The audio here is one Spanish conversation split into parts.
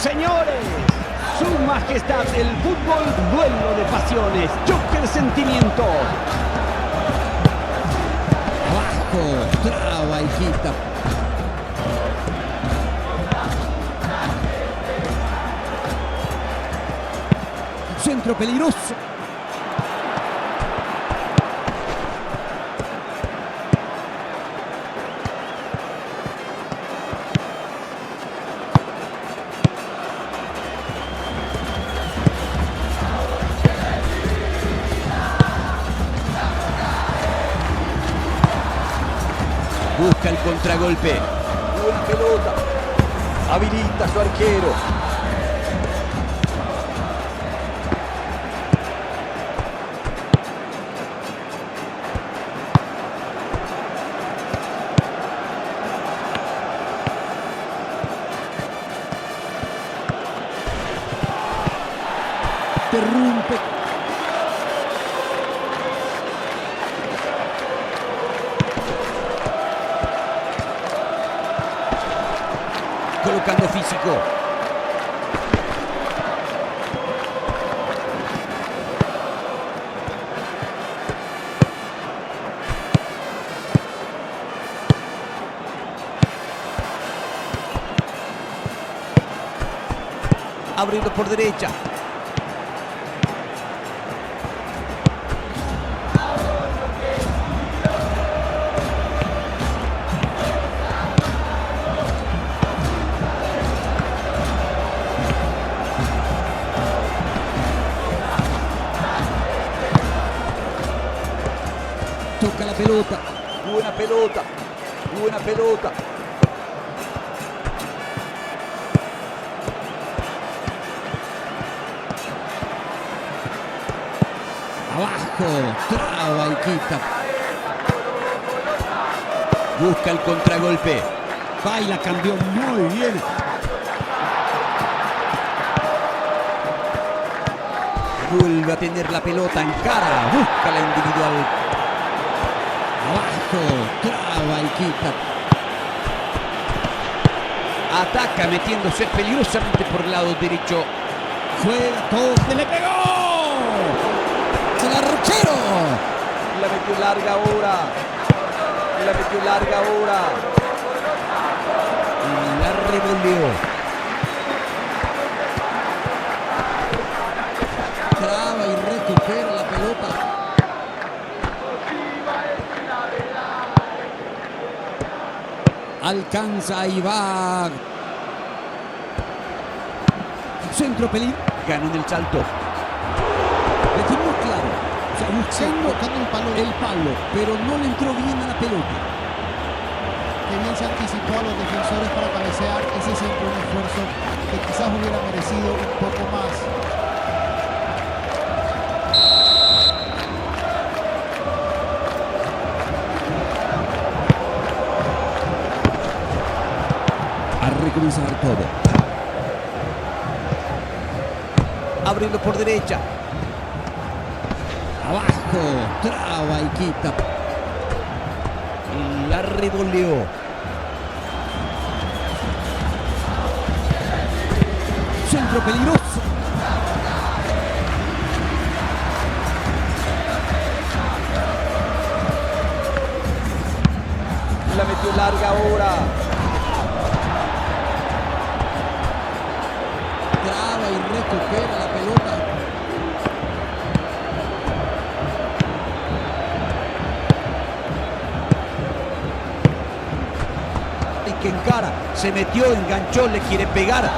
Señores, su majestad, el fútbol, duelo de pasiones, choque de sentimientos. Abajo, traba y quita. Centro peligroso. Busca el contragolpe. Buena pelota. Habilita a su arquero. Interrumpe. Colocando físico. Abriendo por derecha. Toca la pelota. Buena pelota. Buena pelota. Abajo, traba y quita. Busca el contragolpe. Va y la cambió muy bien. Vuelve a tener la pelota en cara. Busca la individual. Abajo, traba y quita. Ataca metiéndose peligrosamente por el lado derecho. Juega todo. ¡Le pegó! ¡El arrochero! La metió larga ahora. La metió larga ahora. Y la revolvió. Traba y recupera la pelota. Alcanza y va. Centro peligro. Ganó en el salto. Definió claro. O sea, buscando el palo, pero no le entró bien a la pelota. Que bien se anticipó a los defensores para cabecear. Ese siempre un esfuerzo que quizás hubiera merecido un poco más. A recomenzar todo. Abriendo por derecha. Abajo, traba y quita. La revolvió. Centro peligroso. La metió larga ahora. Traba y recupera la pelota. Y que encara, se metió, enganchó, le quiere pegar.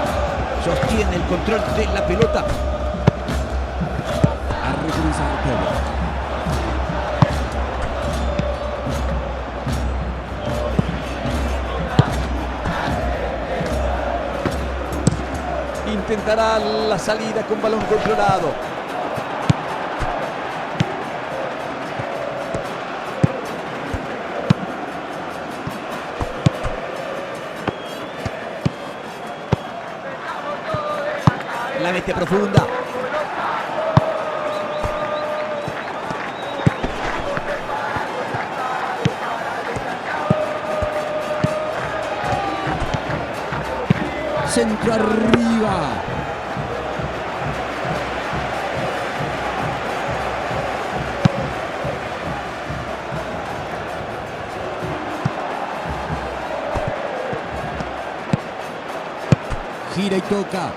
Sostiene el control de la pelota. A recomenzar todo. Intentará la salida con balón controlado. La mete profunda. Centro arriba. Gira y toca.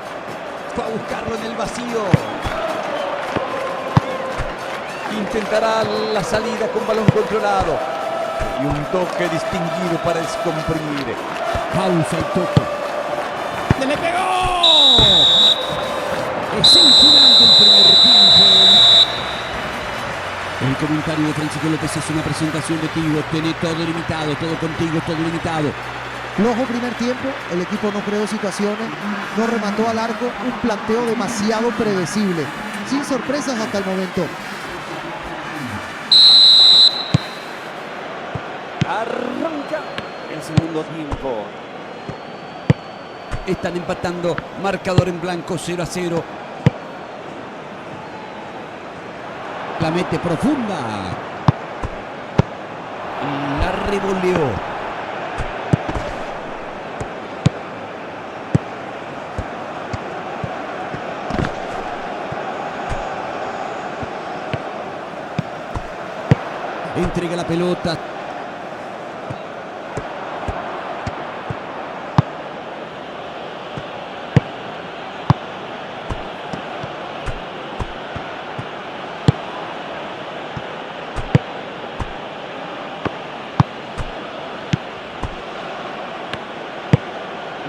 Fue a buscarlo en el vacío. Intentará la salida con balón controlado. Y un toque distinguido para descomprimir. Pausa y toque. ¡Le pegó! Es el final del primer tiempo. El comentario de Francisco López es una presentación de Tigo. Tiene todo limitado, todo contigo, todo limitado. Flojo primer tiempo, el equipo no creó situaciones, no remató al arco, un planteo demasiado predecible, sin sorpresas hasta el momento. Arranca el segundo tiempo. Están empatando, marcador en blanco, 0-0. La mete profunda. La revoleó. Entrega la pelota.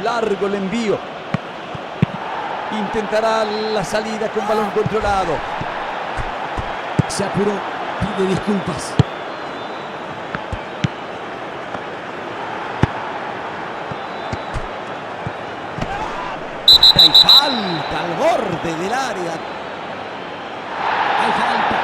Largo el envío. Intentará la salida con balón controlado. Se apuró, pide disculpas. Hay falta al borde del área. Hay falta.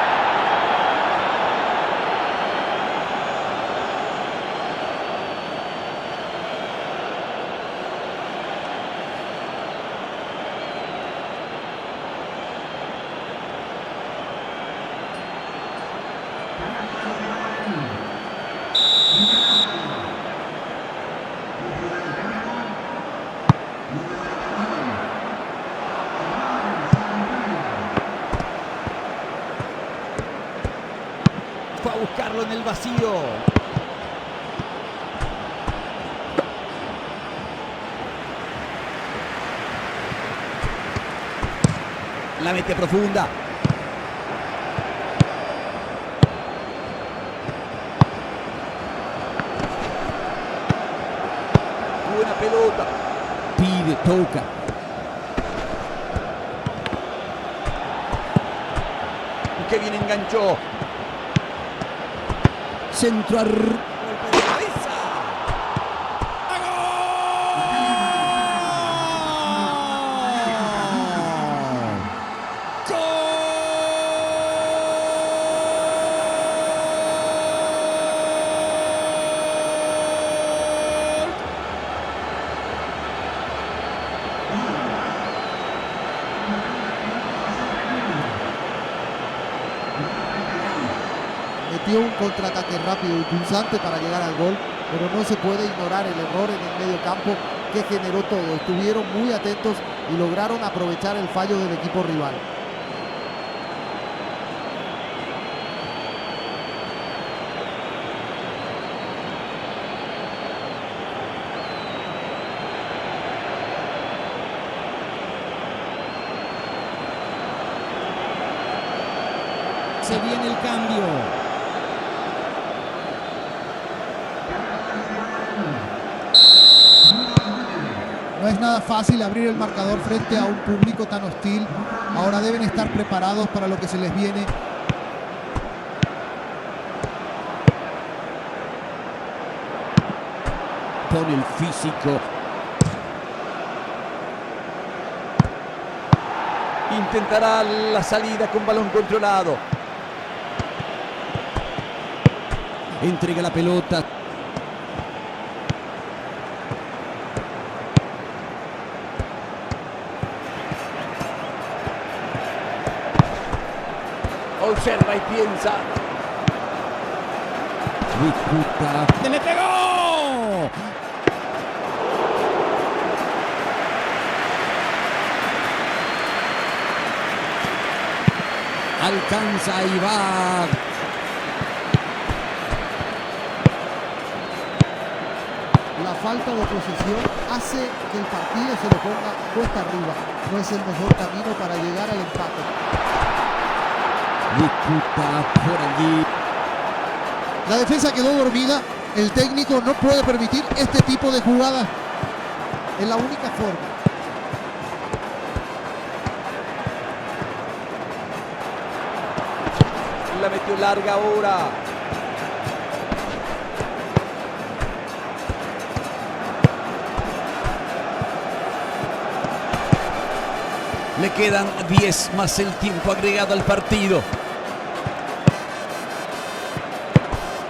Fue a buscarlo en el vacío. La mete profunda. Buena pelota. Pide, toca. Que bien enganchó. Centro arriba. Golpe de cabeza. Metió un contraataque rápido y punzante para llegar al gol, pero no se puede ignorar el error en el medio campo que generó todo. Estuvieron muy atentos y lograron aprovechar el fallo del equipo rival. Se viene el cambio. No es nada fácil abrir el marcador frente a un público tan hostil. Ahora deben estar preparados para lo que se les viene. Pone el físico. Intentará la salida con balón controlado. Entrega la pelota. Observa y piensa. Disputa. ¡Le pegó! Alcanza y va. La falta de posesión hace que el partido se le ponga cuesta arriba. No es el mejor camino para llegar al empate. Disputa por allí. La defensa quedó dormida. El técnico no puede permitir este tipo de jugadas. Es la única forma. La metió larga ahora. Le quedan 10 más el tiempo agregado al partido.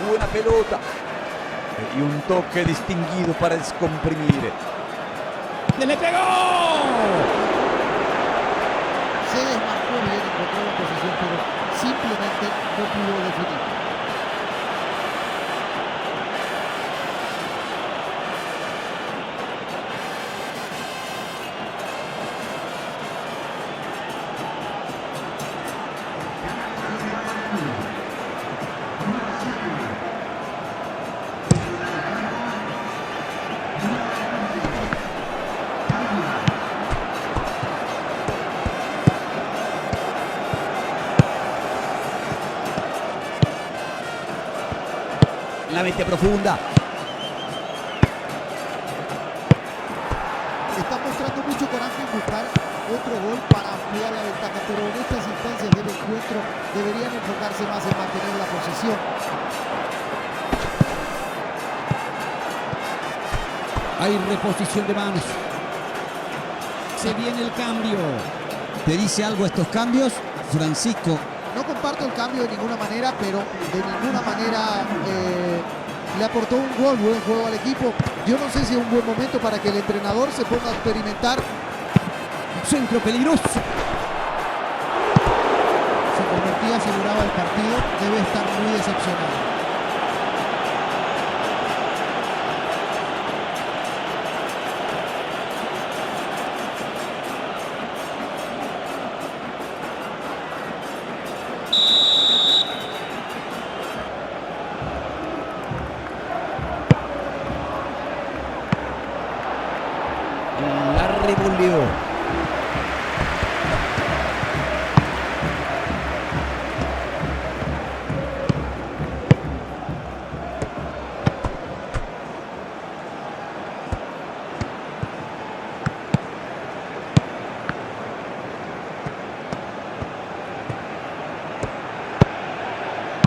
Buena pelota. Y un toque distinguido para descomprimir. ¡Le pegó! Se desmarcó bien, encontró la posición, pero simplemente no pudo definir. La mete profunda. Está mostrando mucho coraje en buscar otro gol para ampliar la ventaja, pero en estas instancias del encuentro deberían enfocarse más en mantener la posesión. Hay reposición de manos. Se viene el cambio. ¿Te dice algo estos cambios, Francisco? No comparto el cambio de ninguna manera, pero de ninguna manera le aportó un gol, buen juego al equipo. Yo no sé si es un buen momento para que el entrenador se ponga a experimentar. Centro peligroso. Se convertía, aseguraba el partido, debe estar muy decepcionado. La revolvió.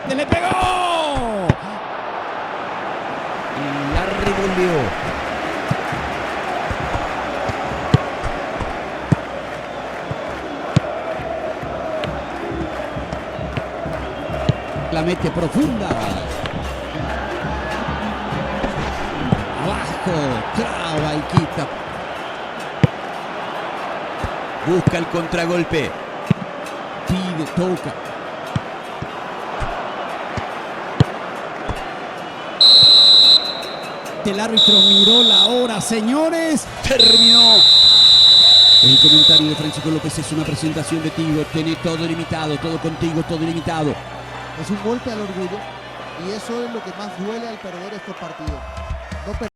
¡Le pegó! La revolvió. La mete profunda. Abajo, traba y quita. Busca el contragolpe. Pide, toca. El árbitro miró la hora, señores. Terminó. El comentario de Francisco López es una presentación de Tigo. Tenés todo ilimitado, todo contigo, todo ilimitado. Es un golpe al orgullo y eso es lo que más duele al perder estos partidos. No